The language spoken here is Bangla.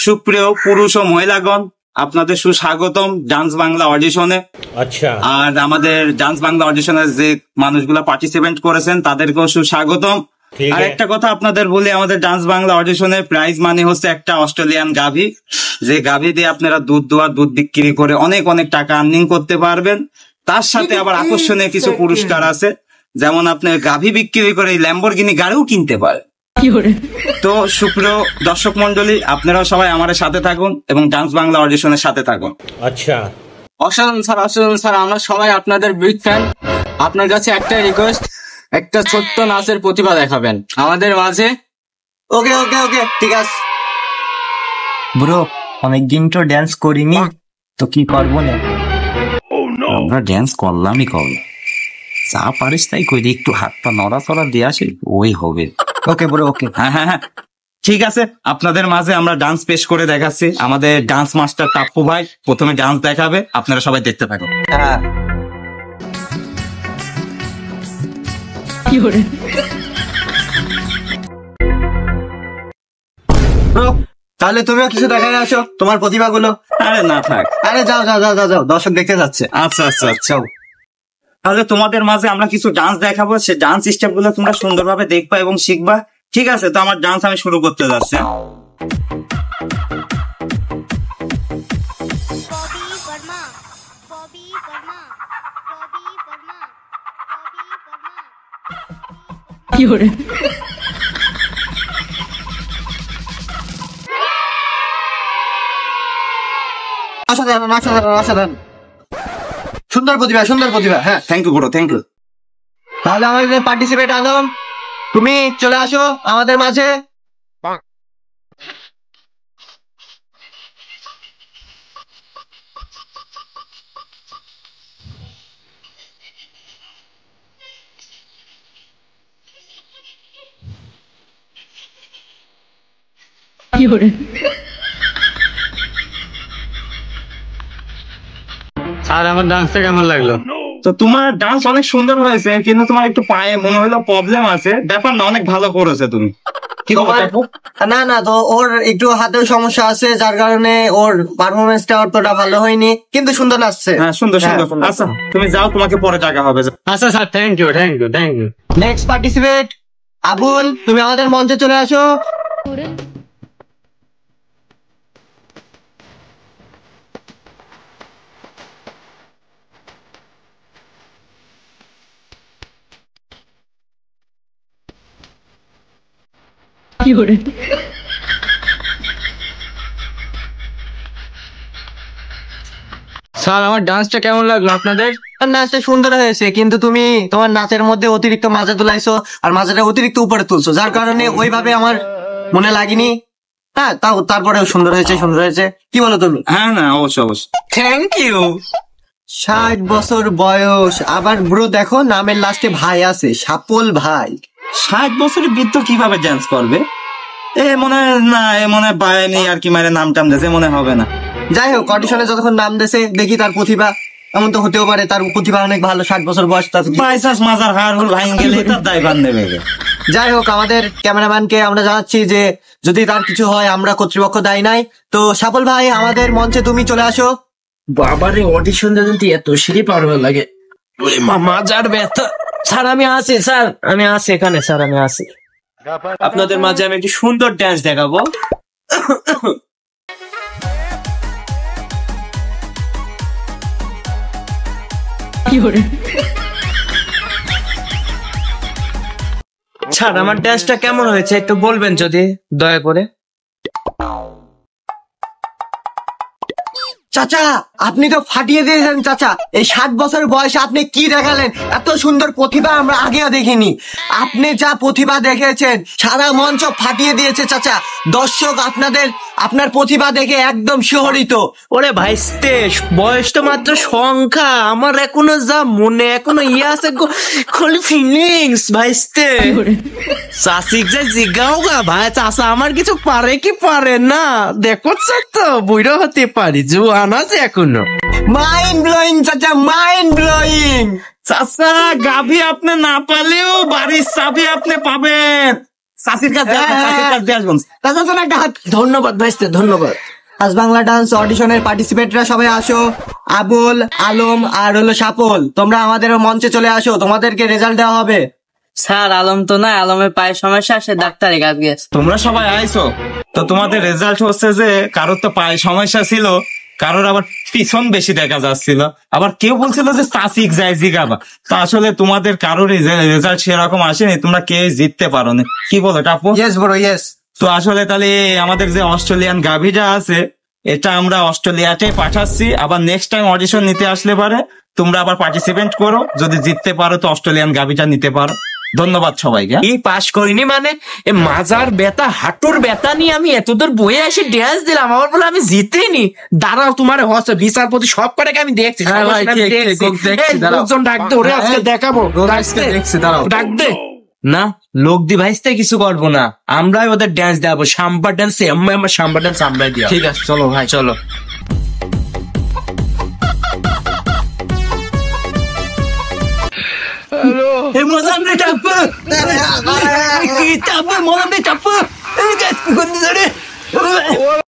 সুপ্রিয় পুরুষ ও মহিলাগণ, আপনাদের সুস্বাগতম ডান্স বাংলা অডিশনে। আচ্ছা, আর আমাদের ডান্স বাংলা অডিশনের যে মানুষগুলো পার্টিসিপেট করেছেন তাদেরকেও সুস্বাগতম। আর একটা কথা আপনাদের বলি, আমাদের ডান্স বাংলা অডিশনের প্রাইজ মানি হচ্ছে একটা অস্ট্রেলিয়ান গাভী, যে গাভী দিয়ে আপনারা দুধ বিক্রি করে অনেক অনেক টাকা আর্নিং করতে পারবেন। তার সাথে আবার আকর্ষণীয় কিছু পুরস্কার আছে, যেমন আপনি গাভী বিক্রি করে ল্যাম্বরগিনি গাড়িও কিনতে পারেন। তো সুপ্রিয় দর্শক মন্ডলী, আপনারাও সবাই আমাদের সাথে থাকুন এবং ডান্স বাংলা অডিশনের সাথে থাকুন। আচ্ছা, অসাধারণ স্যার, আমরা সবাই আপনাদের বিগ ফ্যান। আপনার কাছে একটা রিকোয়েস্ট, একটা ছোট্ট নাচের প্রতিভা দেখাবেন আমাদের মাঝে। ওকে ওকে ওকে, ঠিক আছে ব্রো, অনেকদিন তো ড্যান্স করিনি, তো কি করবো না? আমরা ড্যান্স করলামই যা পারিস তাই কই, একটু হাত পা নড়াচড়া দিয়ে আসি, ওই হবে। ওকে ব্রো, ওকে। হ্যাঁ হ্যাঁ হ্যাঁ, ঠিক আছে। আপনাদের মাঝে আমরা ডান্স পেশ করে দেখাচ্ছি। আমাদের ডান্স মাস্টার টাপ্পু ভাই প্রথমে ডান্স দেখাবে, আপনারা সবাই দেখতে থাকুন। হ্যাঁ, তাহলে তুমিও কিছু দেখায় আসো তোমার প্রতিভাগুলো। আরে না থাক, আরে যাও যাও যাও যাও যাও, দর্শক দেখতে যাচ্ছে। আচ্ছা আচ্ছা আচ্ছা, তাহলে তোমাদের মাঝে আমরা কিছু ডান্স দেখাবো, সে ডান্স স্টেপ গুলো তোমরা সুন্দরভাবে দেখবা এবং শিখবা। ঠিক আছে, তো আমার ডান্স আমি শুরু করতে যাচ্ছি। অসাধারণ অসাধারণ অসাধারণ, সুন্দর প্রতিভা সুন্দর প্রতিভা। হ্যাঁ, thank you bro, thank you. তাহলে আমাদের পার্টিসিপেট আলম, তুমি চলে আসো আমাদের মাঝে। স্যার, আমার ডান্সটা কেমন লাগলো? তো তোমার ডান্স অনেক সুন্দর হয়েছে, কিন্তু তোমার একটু পায়ে মনে হলো প্রবলেম আছে। ব্যাপার না, অনেক ভালো করেছে তুমি। কি না না, তো ওর একটু হাতের সমস্যা আছে, যার কারণে ওর পারফরমেন্সটা অতটা ভালো হয়নি, কিন্তু সুন্দর নাচছে। হ্যাঁ, সুন্দর সুন্দর। আচ্ছা, তুমি যাও, তোমাকে পরে টাকা হবে। আচ্ছা sir, thank you thank you thank you. Next participate Abul, তুমি আমাদের মঞ্চে চলে আসো। স্যার, আমার ডান্সটা কেমন লাগলো আপনাদের? নাচটা সুন্দর হয়েছে, কিন্তু তুমি তোমার নাচের মধ্যে অতিরিক্ত মাজা তুলাইছো, আর মাজাটা অতিরিক্ত উপরে তুলছো, যার কারণে ওইভাবে আমার মনে লাগেনি। হ্যাঁ, তারপরেও সুন্দর হয়েছে, সুন্দর হয়েছে। কি বলো তুমি? হ্যাঁ না, অবশ্যই অবশ্যই, থ্যাংক ইউ। 60 বছর বয়স, আবার ব্রো দেখো নামের লাস্টে ভাই আছে, সাপল ভাই। 60 বছরের বৃদ্ধ কিভাবে ডান্স করবে? এ মনে না, এ মনে পায়নি আর কি, মানে নাম টাম দিয়েছে, মনে হবে না। যাই হোক, অডিশনে যতক্ষণ নাম দিয়েছে, দেখি তার প্রতিভা। এমন তো হতেও পারে তার প্রতিভা অনেক ভালো, 60 বছর বয়স। বাইসাস মাজার হাড় হুল ভাঙ গেলে তার দায়ভার নেবে। যাই হোক, আমাদের ক্যামেরাম্যানকে আমরা জানাচ্ছি যে যদি তার কিছু হয় আমরা কর্তৃপক্ষ দায়ী নাই। তো সাপল ভাই, আমাদের মঞ্চে তুমি চলে আসো। বাবারে, অডিশন দিতে এত সিঁড়ি পার হয়ে লাগে, মাজার ব্যথা। স্যার আমি আছি, স্যার আমি আছি এখানে, স্যার আমি আছি। আপনাদের মাঝে আমি একটি সুন্দর ডান্স দেখাবো। স্যার, আমার ডান্সটা কেমন হয়েছে একটু বলবেন যদি দয়া করে। চাচা, আপনি তো ফাটিয়ে দিয়েছেন চাচা। এই 60 বছর বয়সে আপনি কি দেখালেন? এত সুন্দর প্রতিভা আমরা আগেও দেখিনি। আপনি যা প্রতিভা দেখেছেন, সারা মঞ্চ ফাটিয়ে দিয়েছে চাচা। দর্শক আপনার প্রতিভা দেখে একদম শিহরিত। ওরে ভাইস্তে, বয়স তো মাত্র সংখ্যা, আমার এখনো যা মনে এখনো আছে খালি ফিলিংস ভাইস্তে। চাষিক যে জিজ্ঞাও গা ভাই, চাষা আমার কিছু পারে কি পারে না দেখো তো, বুড়ো হতে পারি, জুয়ান আছে এখনো। মাইন্ড ব্লোয়িং চাচা, মাইন্ড ব্লোয়িং। চাচা, গাভী আপনি না পালেও বাড়ির চাবি আপনি পাবেন। চাষির কাছে আসবেন। চাচা তুমি একটা হাত। ধন্যবাদ ভাইস্তে, ধন্যবাদ। আজ বাংলা ডান্স অডিশনের পার্টিসিপেন্টরা সবাই আসো। আবুল, আলম আর হলো সাপল, তোমরা আমাদের মঞ্চে চলে আসো, তোমাদেরকে রেজাল্ট দেওয়া হবে। স্যার আলম তো না, আলমের পায়ের সমস্যা, সে ডাক্তারের কাছে গেছে। তোমরা সবাই আইছো তো তোমাদের রেজাল্ট হচ্ছে যে কারোর তো পায়ে সমস্যা ছিল, কারোর আবার পিছন বেশি দেখা যাচ্ছিল, আবার কেউ বলছিল যে চাষিক যায় জিগাবা। তো আসলে তোমাদের কারোর রেজাল্ট সেরকম আসেনি, তোমরা কে জিততে পারো না। কি বলো টাপু? Yes bro, yes. তো আসলে তাহলে আমাদের যে অস্ট্রেলিয়ান গাভিটা আছে এটা আমরা অস্ট্রেলিয়াতে পাঠাচ্ছি। আবার নেক্সট টাইম অডিশন নিতে আসলে পারে তোমরা আবার পার্টিসিপেট করো, যদি জিততে পারো তো অস্ট্রেলিয়ান গাভিটা নিতে পারো। ধন্যবাদ সবাইকে। এই পাশ করিনি মানে এ মাজার ব্যথা, হাঁটুর ব্যথা নিয়ে আমি এতদূর বয়ে এসে ড্যান্স দিলাম, আমার বলে আমি জিতেনি। দাঁড়াও, তোমার হচ্ছে বিচারপতি সব কটাকে আমি দেখছি। হ্যাঁ ভাই, আমি ঠিক, দেখছি। ঠিক, দেখছি, এই, দাঁড়াও। লোকজন ডাক দে, ওরে আজকে দেখাবো। ডাক দে, দেখছি, দাঁড়াও। ডাক দে। না, লোক দি ভাইস্তে কিছু করবো না, আমরাই ওদের ড্যান্স দেবো। সাম্বা ড্যান্স সাম্বা ড্যান্স আমরাই দিব। ঠিক আছে, চলো ভাই, চলো। মজাম রে টাপ্পু, টাপ্পু মজাম রে টাপ্পু।